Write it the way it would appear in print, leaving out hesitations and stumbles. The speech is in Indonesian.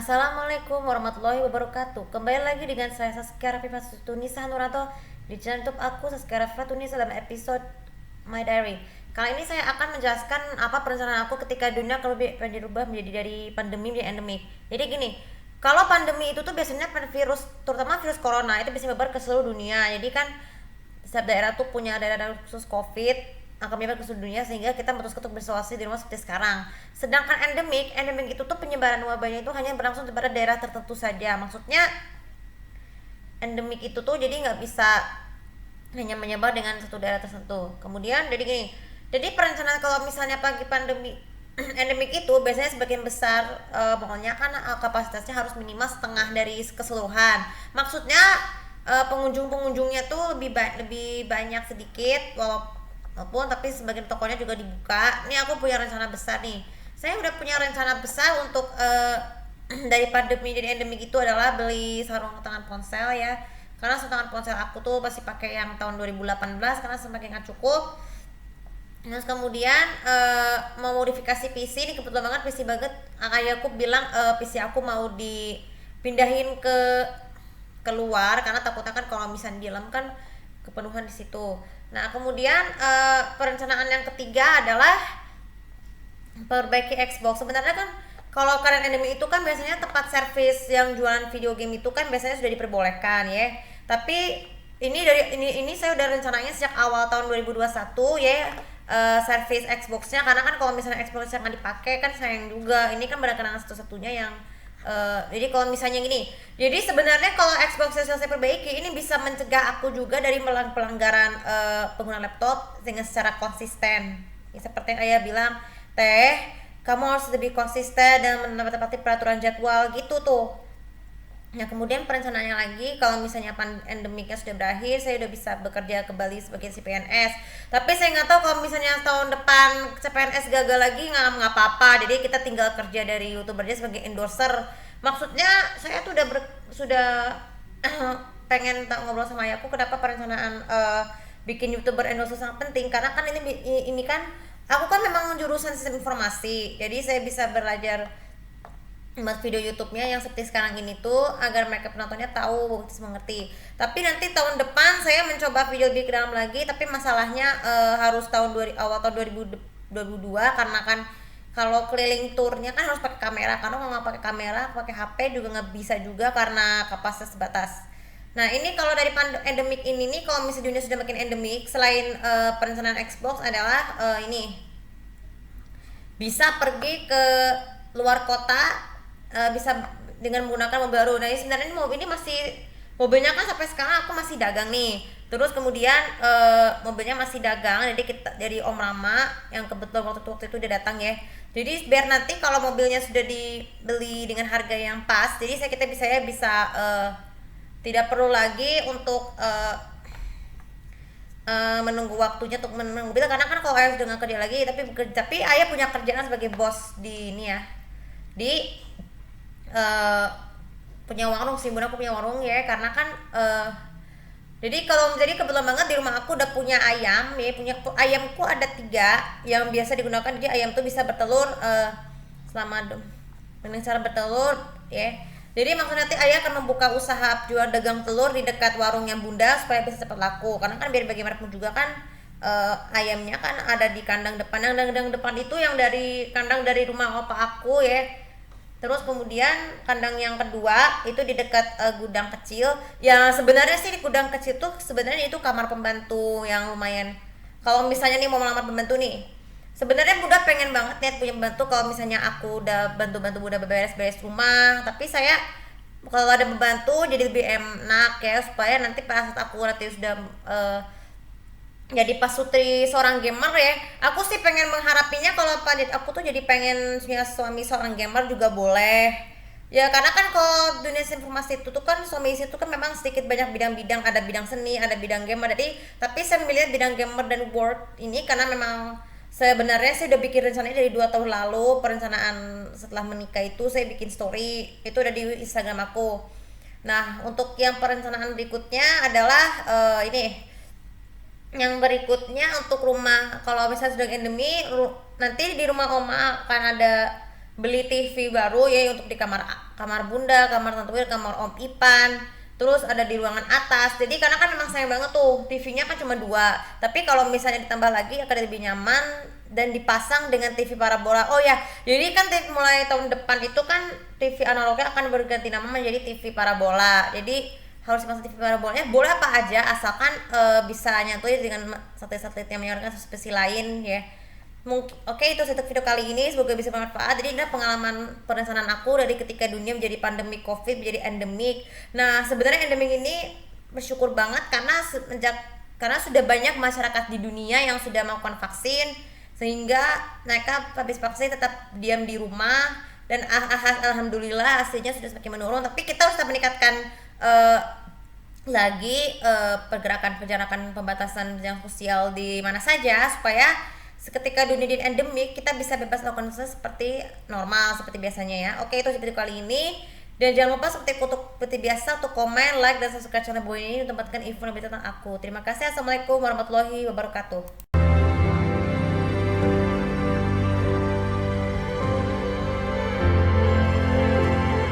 Assalamualaikum warahmatullahi wabarakatuh. Kembali lagi dengan saya Saskia Rafifah Tunisa Nurato di channel YouTube aku Saskia Rafifah Tunisa dalam episode My Diary. Kali ini saya akan menjelaskan apa perencanaan aku ketika dunia kalau dirubah menjadi dari pandemi menjadi endemik. Jadi gini, kalau pandemi itu tuh biasanya virus, terutama virus corona itu bisa menyebar ke seluruh dunia. Jadi kan setiap daerah tuh punya daerah khusus COVID akan menyebar ke seluruh dunia sehingga kita memutuskan untuk berisolasi di rumah seperti sekarang. Sedangkan endemik itu tuh penyebaran wabahnya itu hanya berlangsung pada daerah tertentu saja. Maksudnya endemik itu tuh jadi nggak bisa hanya menyebar dengan satu daerah tertentu. Kemudian jadi perencanaan kalau misalnya pagi pandemi endemik itu biasanya sebagian besar pokoknya kan kapasitasnya harus minimal setengah dari keseluruhan. Maksudnya pengunjungnya tuh lebih banyak sedikit walaupun tapi sebagian tokonya juga dibuka. Ini aku punya rencana besar nih. Saya udah punya rencana besar untuk dari pandemi jadi endemik itu adalah beli sarung tangan ponsel ya. Karena sarung tangan ponsel aku tuh masih pakai yang tahun 2018 karena semakin nggak cukup. Terus kemudian mau modifikasi PC. Ini kebetulan banget PC banget. Ayahku bilang PC aku mau dipindahin ke keluar karena takutnya kan kalau misalnya di dalam kan kepenuhan di situ. Nah kemudian perencanaan yang ketiga adalah perbaiki Xbox. Sebenarnya kan kalau kalian endemi itu kan biasanya tempat servis yang jualan video game itu kan biasanya sudah diperbolehkan ya. Tapi ini saya udah rencananya sejak awal tahun 2021 ya, servis Xbox-nya karena kan kalau misalnya Xbox yang nggak dipakai kan sayang juga. Ini kan berkenaan satu-satunya yang jadi kalau misalnya gini, jadi sebenarnya kalau Xbox yang saya perbaiki ini bisa mencegah aku juga dari pelanggaran pengguna laptop dengan secara konsisten. Ya, seperti yang ayah bilang, teh, kamu harus lebih konsisten dan menepati peraturan jadwal gitu tuh. Nah kemudian perencanaannya lagi kalau misalnya endemiknya sudah berakhir, saya udah bisa bekerja kembali sebagai CPNS. Tapi saya nggak tahu kalau misalnya tahun depan CPNS gagal lagi nggak apa-apa. Jadi kita tinggal kerja dari YouTuber aja sebagai endorser. Maksudnya saya tuh sudah pengen ngobrol sama ayahku kenapa perencanaan bikin YouTuber endorser sangat penting karena kan ini kan aku kan memang jurusan sistem informasi. Jadi saya bisa belajar buat video YouTube-nya yang seperti sekarang ini tuh agar mereka penontonnya tahu, mengerti. Tapi nanti tahun depan saya mencoba video lebih ke dalam lagi, tapi masalahnya harus awal tahun 2022 karena kan kalau keliling turnya kan harus pakai kamera. Karena kalau nggak pakai kamera, pakai HP juga nggak bisa juga karena kapasitas terbatas. Nah ini kalau dari endemik ini nih, kalau misalnya dunia sudah makin endemik, selain perencanaan Xbox adalah ini bisa pergi ke luar kota, bisa dengan menggunakan mobil baru. Nah sebenarnya mobilnya kan sampai sekarang aku masih dagang nih. Terus kemudian mobilnya masih dagang, jadi dari Om Rama yang kebetulan waktu itu dia datang ya. Jadi biar nanti kalau mobilnya sudah dibeli dengan harga yang pas, jadi kita bisa tidak perlu lagi untuk menunggu waktunya untuk menunggu mobil karena kan kalau ayah sudah nggak kerja lagi tapi ayah punya kerjaan sebagai bos di ini ya di punya warung sih, bunda aku punya warung ya karena kan jadi kebetulan banget di rumah aku udah punya ayam ya, ayamku ada 3 yang biasa digunakan. Jadi ayam tuh bisa bertelur dengan cara bertelur ya. Jadi maksudnya nanti ayah akan membuka usaha jual dagang telur di dekat warungnya bunda supaya bisa cepat laku karena kan biar bagaimanapun juga kan ayamnya kan ada di kandang depan. Kandang depan itu yang dari kandang dari rumah opa aku ya. Terus kemudian kandang yang kedua itu di dekat gudang kecil. Yang sebenarnya sih di gudang kecil tuh sebenarnya itu kamar pembantu yang lumayan. Kalau misalnya nih mau melamar pembantu nih, sebenarnya Bunda pengen banget nih punya pembantu kalau misalnya aku udah bantu-bantu Bunda beres-beres rumah. Tapi saya kalau ada pembantu jadi lebih enak ya supaya nanti pas aku nanti sudah jadi pasutri seorang gamer ya, aku sih pengen mengharapinya kalau pandit aku tuh jadi pengen punya suami seorang gamer juga boleh ya karena kan kalau dunia informasi itu tuh kan suami istri itu kan memang sedikit banyak bidang-bidang, ada bidang seni, ada bidang gamer. Jadi tapi saya memilih bidang gamer dan word ini karena memang sebenarnya saya udah bikin rencananya dari 2 tahun lalu. Perencanaan setelah menikah itu saya bikin story itu udah di Instagram aku. Nah untuk yang perencanaan berikutnya adalah ini yang berikutnya untuk rumah. Kalau misalnya sudah endemi nanti di rumah oma akan ada beli TV baru ya untuk di kamar kamar bunda, kamar tante Wir, kamar om Ipan, terus ada di ruangan atas. Jadi karena kan memang sayang banget tuh TV-nya kan cuma dua, tapi kalau misalnya ditambah lagi akan lebih nyaman dan dipasang dengan TV parabola. Oh ya, jadi kan mulai tahun depan itu kan TV analognya akan berganti nama menjadi TV parabola. Jadi harus dipasang TV parabolanya boleh apa aja asalkan bisa nyatuin dengan satelit-satelit yang menyiarkan spesies lain ya. Mungkin oke, itu satu video kali ini, semoga bisa bermanfaat. Jadi ini adalah pengalaman perencanaan aku dari ketika dunia menjadi pandemi covid menjadi endemik. Nah sebenarnya endemik ini bersyukur banget karena sudah banyak masyarakat di dunia yang sudah melakukan vaksin, sehingga mereka habis vaksin tetap diam di rumah, dan alhamdulillah hasilnya sudah semakin menurun. Tapi kita harus tetap meningkatkan lagi pergerakan pembatasan yang sosial di mana saja, supaya ketika dunia di endemik kita bisa bebas melakukan seperti normal seperti biasanya ya. Oke, itu seperti kali ini, dan jangan lupa seperti biasa untuk komen, like, dan subscribe channel Boy ini untuk mendapatkan info lebih tentang aku. Terima kasih. Assalamualaikum warahmatullahi wabarakatuh.